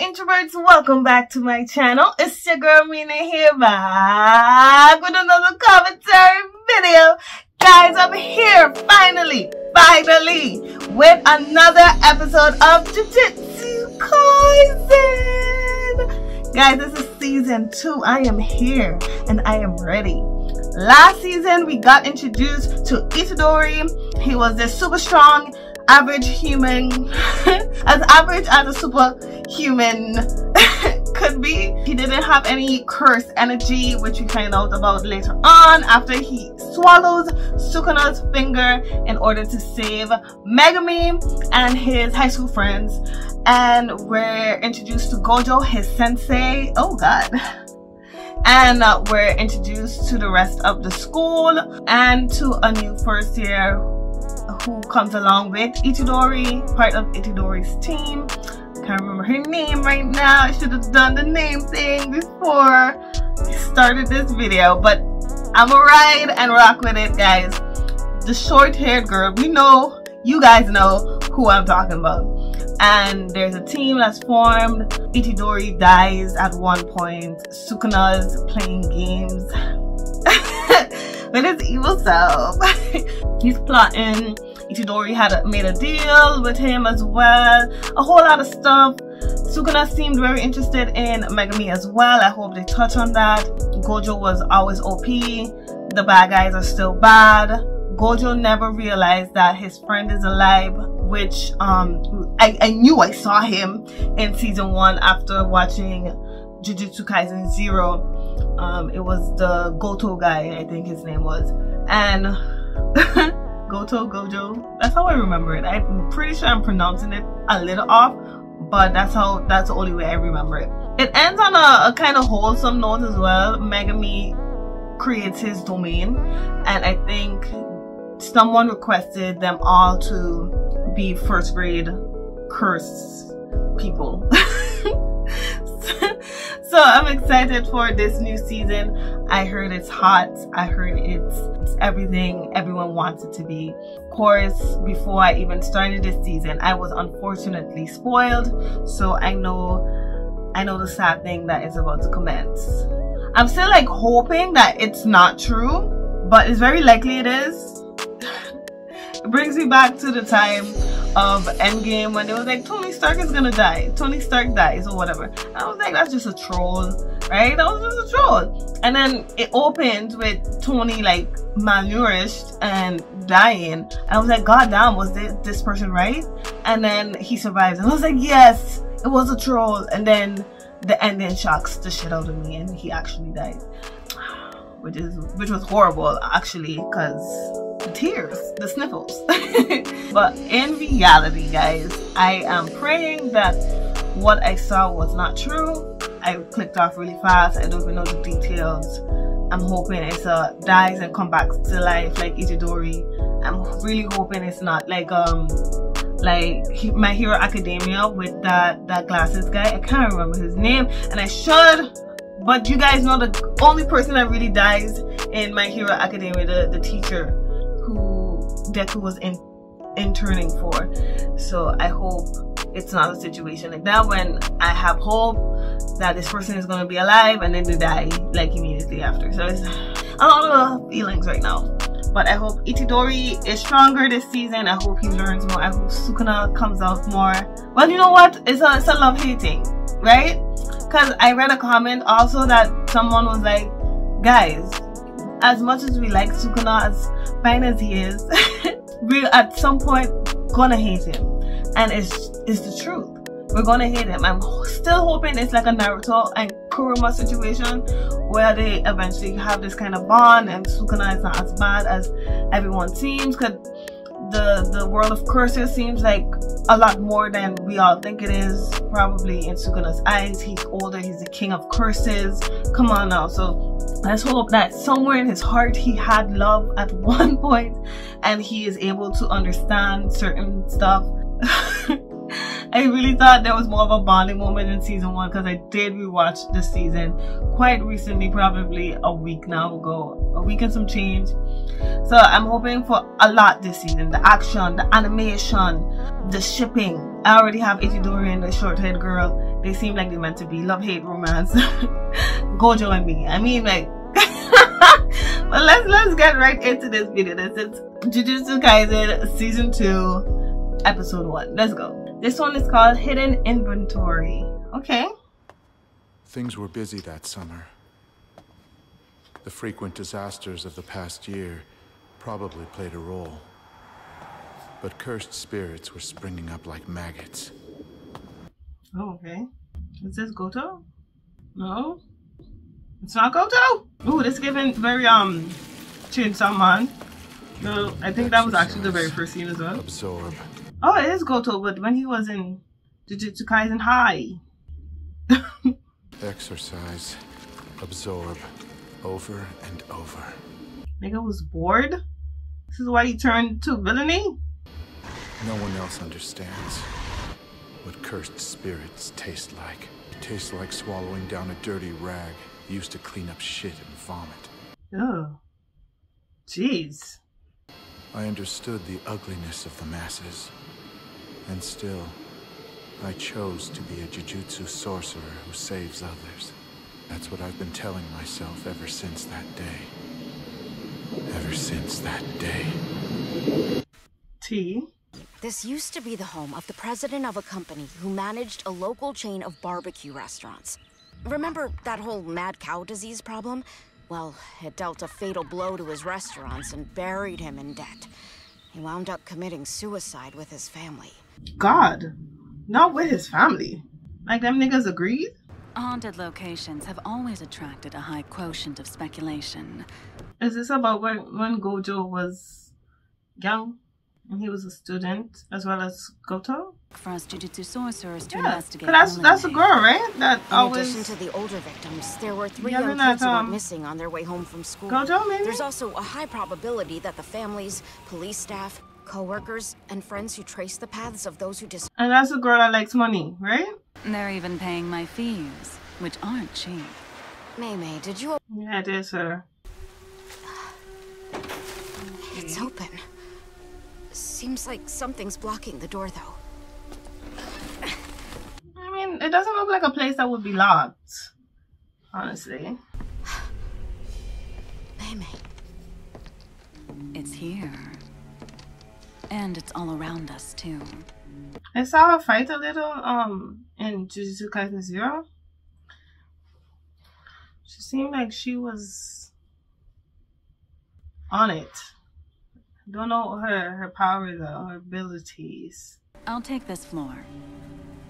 introverts, welcome back to my channel. It's your girl Minna here, back with another commentary video. Guys, I'm here finally with another episode of Jujutsu Kaisen. Guys, this is season 2. I am here and I am ready. Last season we got introduced to Itadori. He was this super strong average human, as average as a superhuman could be. He didn't have any cursed energy, which we find out about later on after he swallows Sukuna's finger in order to save Megami and his high school friends. And we're introduced to Gojo, his sensei. Oh god. And we're introduced to the rest of the school and to a new first year who comes along with Itadori, part of Itadori's team. Can't remember her name right now. I should have done the name thing before I started this video, but I'm gonna ride and rock with it, guys. The short-haired girl, we know, you guys know who I'm talking about. And there's a team that's formed. Itadori dies at one point. Sukuna's playing games with his evil self. He's plotting. Itadori had made a deal with him as well. A whole lot of stuff. Sukuna seemed very interested in Megami as well. I hope they touch on that. Gojo was always OP. The bad guys are still bad. Gojo never realized that his friend is alive, which I knew I saw him in season 1 after watching Jujutsu Kaisen 0. It was the Goto guy, I think his name was. And Gojo, that's how I remember it. I'm pretty sure I'm pronouncing it a little off, but that's the only way I remember it. It ends on a kind of wholesome note as well. Megami creates his domain, and I think someone requested them all to be first grade curse people. So I'm excited for this new season. I heard it's hot. I heard it's everything everyone wants it to be. Of course, before I even started this season, I was unfortunately spoiled. So I know the sad thing that is about to commence. I'm still like hoping that it's not true, but it's very likely it is. It brings me back to the time of Endgame when it was like Tony Stark is gonna die. Tony Stark dies or whatever. And I was like, that's just a troll, right? That was just a troll. And then it opened with Tony like malnourished and dying. And I was like, god damn, was this person right? And then he survives. And I was like, yes, it was a troll. And then the ending shocks the shit out of me and he actually died. Which was horrible actually, because the tears, the sniffles. But in reality, guys, I am praying that what I saw was not true. I clicked off really fast. I don't even know the details. I'm hoping it's dies and come back to life like Itadori. I'm really hoping it's not like My Hero Academia with that glasses guy. I can't remember his name, and I should. But you guys know the only person that really dies in My Hero Academia, the teacher who Deku was interning for. So I hope it's not a situation like that when I have hope that this person is going to be alive and then they die like immediately after. So it's a lot of feelings right now. But I hope Itadori is stronger this season. I hope he learns more. I hope Sukuna comes out more. Well, you know what? It's a love-hate thing, right? Because I read a comment also that someone was like, guys, as much as we like Sukuna, as fine as he is, we're at some point gonna hate him. And it's the truth. We're gonna hate him. I'm still hoping it's like a Naruto and Kurama situation where they eventually have this kind of bond and Sukuna is not as bad as everyone seems, because the world of curses seems like a lot more than we all think it is. Probably in Sukuna's eyes, he's older, he's the king of curses. Come on now. So let's hope that somewhere in his heart he had love at one point and he is able to understand certain stuff. I really thought there was more of a bonding moment in season 1, because I did rewatch this season quite recently, probably a week now ago, a week and some change. So I'm hoping for a lot this season. The action, the animation, the shipping, I already have Itadori and the short-haired girl. They seem like they're meant to be love-hate romance. Gojo and me. I mean, like, but let's get right into this video. This is Jujutsu Kaisen Season 2, Episode 1. Let's go. This one is called Hidden Inventory. Okay. Things were busy that summer. The frequent disasters of the past year probably played a role. But cursed spirits were springing up like maggots. Oh, okay. Is this Gojo? No. It's not Gojo! Ooh, this is giving very, Chainsaw Man. No, I think that was actually the very first scene as well. Absorb. Oh, it is Gojo, but when he was in Jujutsu Kaisen High. Exercise. Absorb. Over and over. Nigga was bored? This is why he turned to villainy? No one else understands what cursed spirits taste like. It tastes like swallowing down a dirty rag used to clean up shit and vomit. Oh. Jeez. I understood the ugliness of the masses. And still, I chose to be a Jujutsu sorcerer who saves others. That's what I've been telling myself ever since that day. Ever since that day. T. This used to be the home of the president of a company who managed a local chain of barbecue restaurants. Remember that whole mad cow disease problem? Well, it dealt a fatal blow to his restaurants and buried him in debt. He wound up committing suicide with his family. God, not with his family. Like them niggas agreed? Haunted locations have always attracted a high quotient of speculation. Is this about when Gojo was young? And he was a student, as well as Gojo? For us Jujutsu sorcerers to investigate. That's a girl, right? That In addition to the older victims, there were 3 young kids who went missing on their way home from school. Gojo, maybe? There's also a high probability that the families, police staff, co-workers, and friends who trace the paths of those who And that's a girl that likes money, right? They're even paying my fees, which aren't cheap. May, did you... Yeah, it is her. It's open. Seems like something's blocking the door, though. I mean, it doesn't look like a place that would be locked, honestly. May. It's here. And it's all around us, too. I saw her fight a little, in Jujutsu Kaisen 0. She seemed like she was on it. Don't know her powers or her abilities. I'll take this floor.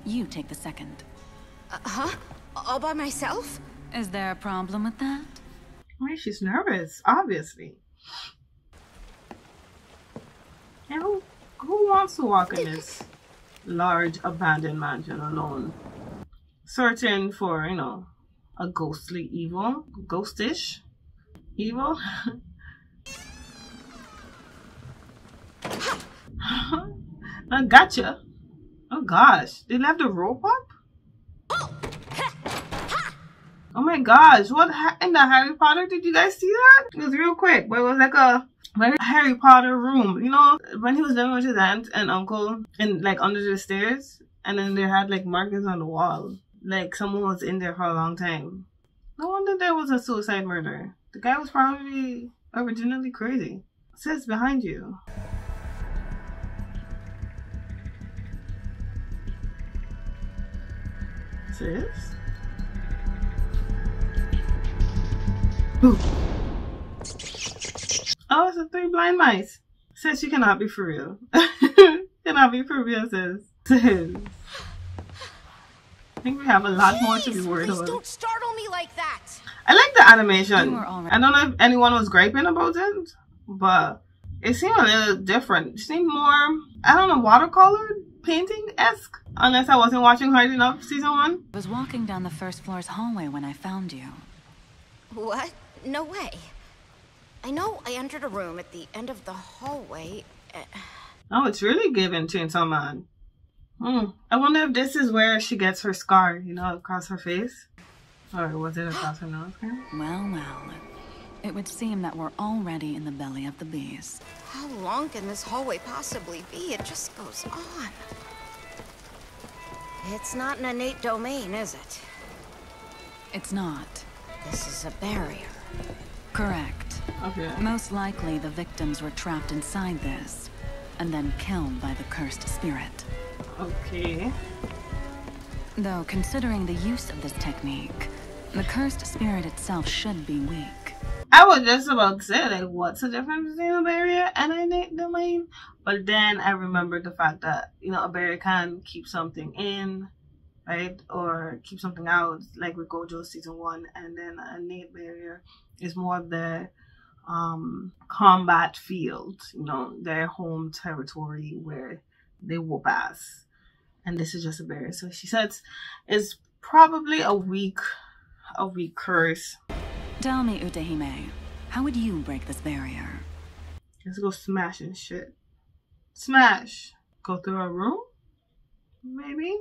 You take the second. Huh? All by myself? Is there a problem with that? I mean, she's nervous, obviously. And who wants to walk in this large abandoned mansion alone? Searching for, you know, a ghostly evil? Ghostish evil? I gotcha. Oh gosh, they left the rope up? Oh my gosh, what in the Harry Potter? Did you guys see that? It was real quick, but it was like a very Harry Potter room. You know, when he was living with his aunt and uncle and like under the stairs, and then they had like markings on the wall. Like someone was in there for a long time. No wonder there was a suicide murder. The guy was probably originally crazy. It says behind you. Sis? Ooh. Oh, it's a 3 blind mice. Sis, you cannot be for real. Cannot be for real, sis. Sis. I think we have a lot more to be worried about. Don't startle me like that. I like the animation. I don't know if anyone was griping about it, but it seemed a little different. It seemed more, I don't know, watercolor painting-esque. Unless I wasn't watching hard enough season 1. I was walking down the first floor's hallway when I found you. What? No way. I know I entered a room at the end of the hallway. Oh, it's really giving Chainsaw Man. I wonder if this is where she gets her scar, you know, across her face. Or was it across her nose? Well. It would seem that we're already in the belly of the beast. How long can this hallway possibly be? It just goes on. It's not an innate domain, is it? It's not. This is a barrier. Correct. Okay. Most likely the victims were trapped inside this, and then killed by the cursed spirit. Okay. Though, considering the use of this technique, the cursed spirit itself should be weak. I was just about to say, like, what's the difference between a barrier and an innate domain? But then I remembered the fact that, you know, a barrier can keep something in, right? Or keep something out, like with Gojo season 1. And then an innate barrier is more of the combat field, you know, their home territory where they whoop ass. And this is just a barrier. So she said it's probably a weak curse. Tell me, Utahime, how would you break this barrier? Let's go smashing shit. Smash. Go through a room? Maybe?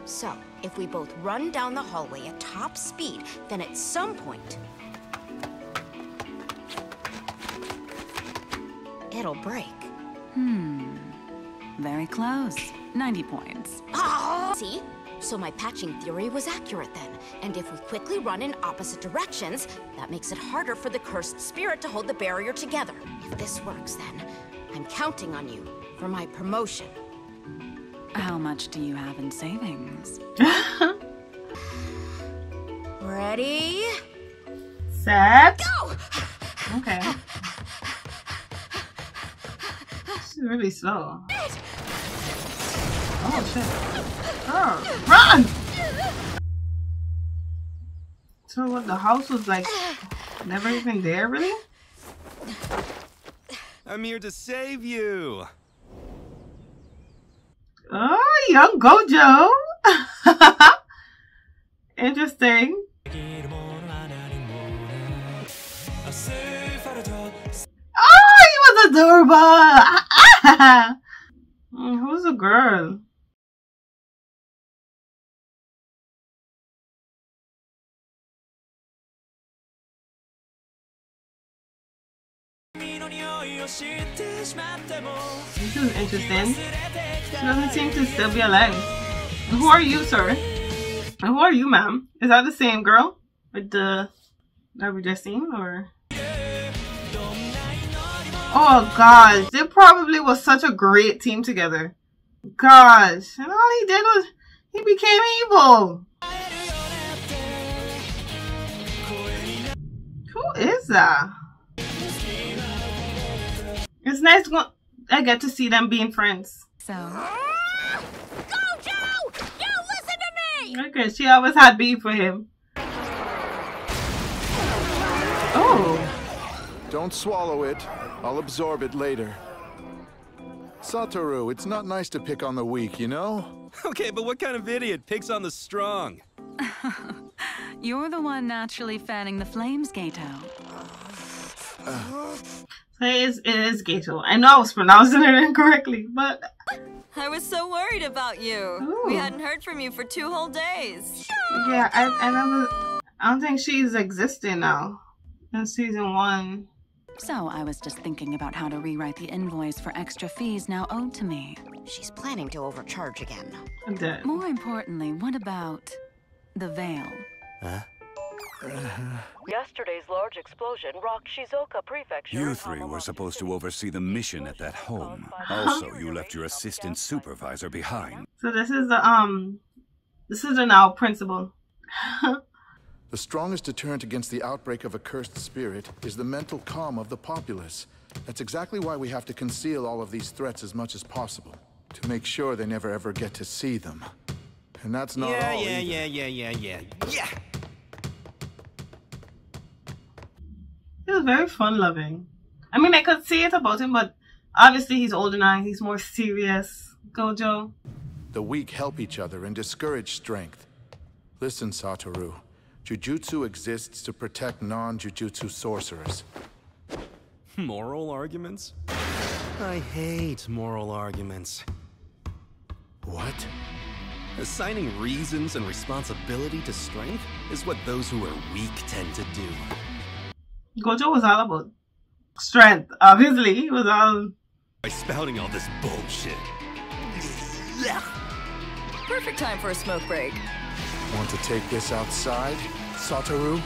So, if we both run down the hallway at top speed, then at some point, it'll break. Very close. 90 points. Oh! See? So my patching theory was accurate then. And if we quickly run in opposite directions, that makes it harder for the cursed spirit to hold the barrier together. If this works, then I'm counting on you for my promotion. How much do you have in savings? Ready? Set. Go! Okay. She's really slow. Oh shit. Oh, run! So what, the house was like never even there, really? I'm here to save you. Oh, young Gojo. Interesting. Oh, he was adorable. Who's the girl? This is interesting. She doesn't seem to still be alive. And who are you, sir? And who are you, ma'am? Is that the same girl with the that we just seen, or? Oh gosh, they probably was such a great team together. Gosh, and all he did was he became evil. Who is that? It's nice to I get to see them being friends. So, Gojo! You listen to me! Okay, she always had beef for him. Oh. Don't swallow it. I'll absorb it later. Satoru, it's not nice to pick on the weak, you know? Okay, but what kind of idiot picks on the strong? you're the one naturally fanning the flames, Gato. It is Gojo. I know I was pronouncing it incorrectly, but... I was so worried about you. Ooh. We hadn't heard from you for 2 whole days. Yeah, I don't think she's existing now. In season 1. So I was just thinking about how to rewrite the invoice for extra fees now owed to me. She's planning to overcharge again. I'm dead. More importantly, what about the veil? Huh? Yesterday's large explosion rocked Shizuoka Prefecture. You three were supposed to oversee the mission at that home. Also, you left your assistant supervisor behind. So this is the now principal. The strongest deterrent against the outbreak of a cursed spirit is the mental calm of the populace. That's exactly why we have to conceal all of these threats as much as possible, to make sure they never ever get to see them. And that's not all either. Yeah. He was very fun-loving. I mean, I could see it about him, but obviously he's older now. He's more serious. Gojo. The weak help each other and discourage strength. Listen, Satoru. Jujutsu exists to protect non-jujutsu sorcerers. Moral arguments? I hate moral arguments. What? Assigning reasons and responsibility to strength is what those who are weak tend to do. Gojo was all about strength, obviously. He was all... By spouting all this bullshit. Perfect time for a smoke break. Want to take this outside, Satoru?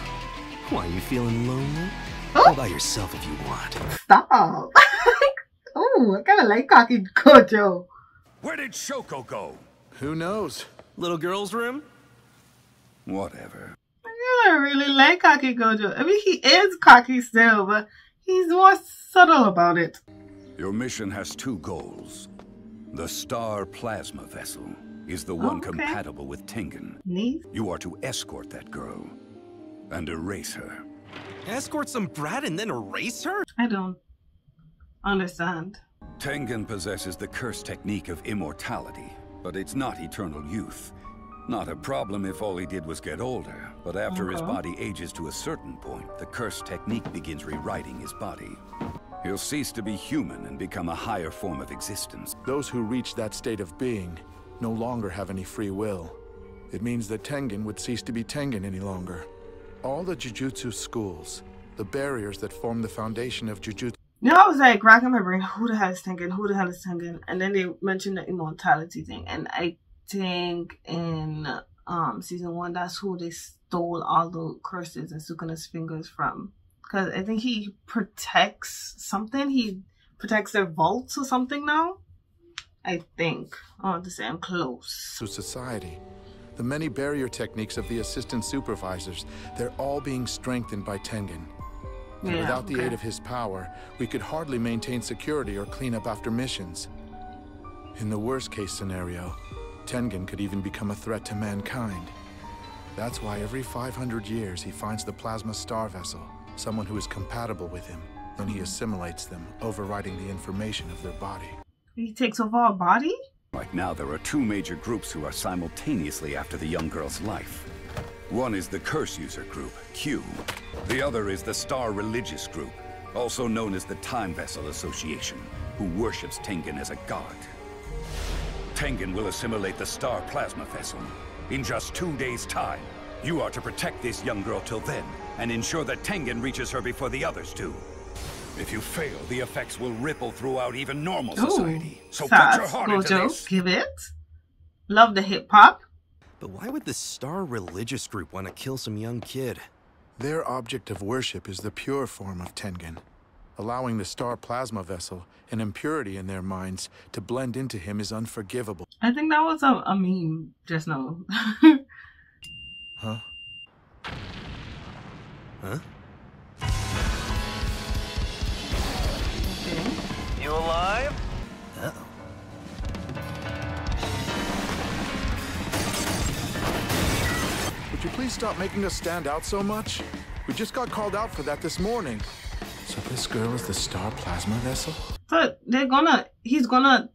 Why, you feeling lonely? Oh. Go by yourself if you want. Stop. Oh, I kind of like cocky Gojo. Where did Shoko go? Who knows? Little girl's room? Whatever. I really like cocky Gojo. I mean, he is cocky still, but he's more subtle about it. Your mission has two goals. The Star Plasma Vessel is the one compatible with Tengen. Neat. You are to escort that girl and erase her. Escort some brat and then erase her? I don't understand. Tengen possesses the curse technique of immortality, but it's not eternal youth. Not a problem if all he did was get older, but after his body ages to a certain point, the curse technique begins rewriting his body. He'll cease to be human and become a higher form of existence. Those who reach that state of being no longer have any free will. It means that Tengen would cease to be Tengen any longer. All the Jujutsu schools, the barriers that form the foundation of Jujutsu. You know, I was like racking my brain, who the hell is Tengen? Who the hell is Tengen? And then they mentioned the immortality thing, and I think in season 1, that's who they stole all the curses and Sukuna's fingers from. Because I think he protects something. He protects their vaults or something now. I think. I want to say I'm close. To society. The many barrier techniques of the assistant supervisors, they're all being strengthened by Tengen. And without the aid of his power, we could hardly maintain security or clean up after missions. In the worst case scenario, Tengen could even become a threat to mankind. That's why every 500 years he finds the plasma star vessel, someone who is compatible with him. Then he assimilates them, overriding the information of their body. He takes over our body? Right now, there are two major groups who are simultaneously after the young girl's life. One is the Curse User Group, Q. The other is the Star Religious Group, also known as the Time Vessel Association, who worships Tengen as a god. Tengen will assimilate the Star Plasma Vessel. In just 2 days' time, you are to protect this young girl till then, and ensure that Tengen reaches her before the others do. If you fail, the effects will ripple throughout even normal society. So put your heart into this. Give it. Love the hip-hop. But why would the Star Religious Group want to kill some young kid? Their object of worship is the pure form of Tengen, allowing the Star Plasma Vessel, an impurity in their minds, to blend into him is unforgivable. I think that was a meme just now. Huh? Huh? You alive? Uh-oh. Would you please stop making us stand out so much? We just got called out for that this morning. So this girl is the Star Plasma Vessel? So he's gonna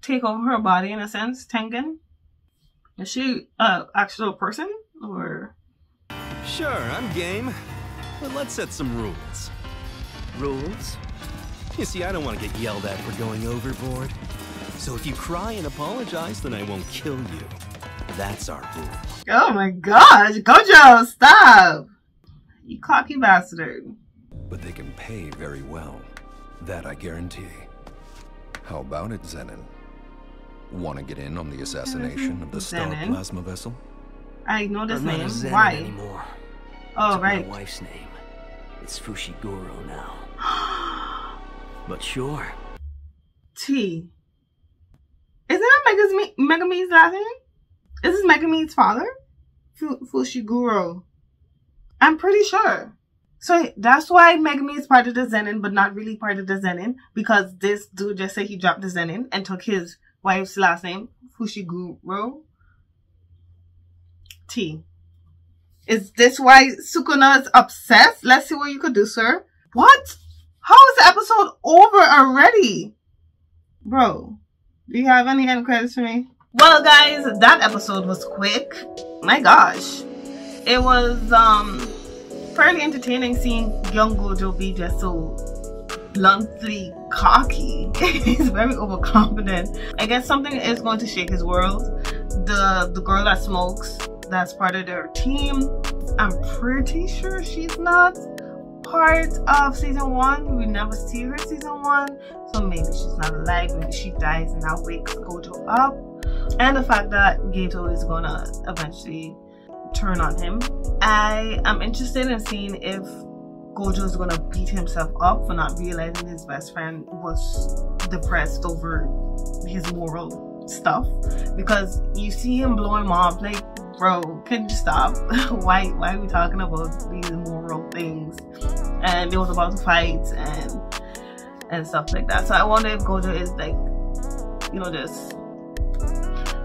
take over her body in a sense, Tengen? Is she an actual person? Or? Sure, I'm game. But let's set some rules. Rules? You see, I don't want to get yelled at for going overboard. So if you cry and apologize, then I won't kill you. That's our rule. Oh my gosh, Gojo, stop! You cocky bastard. But they can pay very well. That I guarantee. How about it, Zenin? Want to get in on the assassination of the Star Plasma Vessel? I know this name. Zenin Why? Anymore. Oh, right. My wife's name. It's Fushiguro now. But sure. T. Isn't that Megumi's last name? Is this Megumi's father? Fushiguro. I'm pretty sure. So that's why Megumi is part of the Zenin, but not really part of the Zenin. Because this dude just said he dropped the Zenin and took his wife's last name, Fushiguro. T. Is this why Sukuna is obsessed? Let's see what you could do, sir. What? How is the episode over already? Bro, do you have any end credits for me? Well, guys, that episode was quick. My gosh. It was fairly entertaining seeing young Gojo be just so bluntly cocky. He's very overconfident. I guess something is going to shake his world. The girl that smokes, that's part of their team. I'm pretty sure she's not part of season 1. We never see her season 1, so maybe she's not alive. Maybe she dies and now wakes Gojo up. and the fact that Gojo is gonna eventually turn on him. I am interested in seeing if Gojo is gonna beat himself up for not realizing his best friend was depressed over his moral stuff, because you see him blow him off like, bro, can you stop? why are we talking about these moral things? And they was about to fight and stuff like that. So I wonder if Gojo is like, you know, this.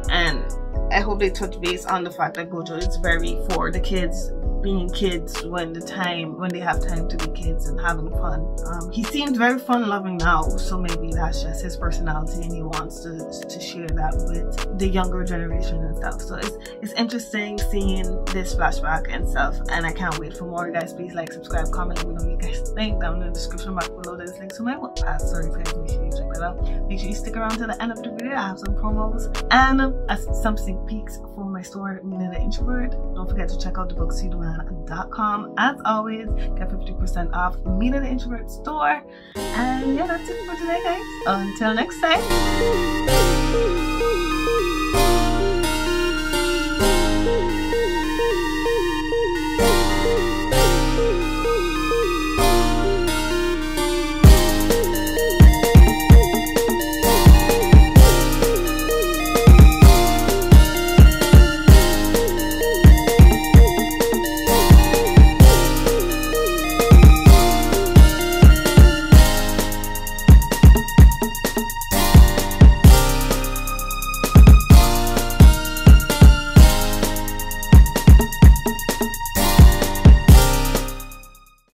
And I hope they touch base on the fact that Gojo is very for the kids being kids when they have time to be kids and having fun. He seems very fun loving now, so maybe that's just his personality and he wants to share that with the younger generation and stuff. So it's interesting seeing this flashback and stuff, and I can't wait for more. Guys, please like, subscribe, comment, let me know what you guys think down in the description box below. There's links to my Wattpad story, guys. Make sure you check that out. Make sure you stick around to the end of the video. I have some promos and some sneak peeks for my store, Minna the Introvert. Don't forget to check out the bookseedman.com. As always, get 50% off Minna the Introvert store. And yeah, that's it for today, guys. Until next time.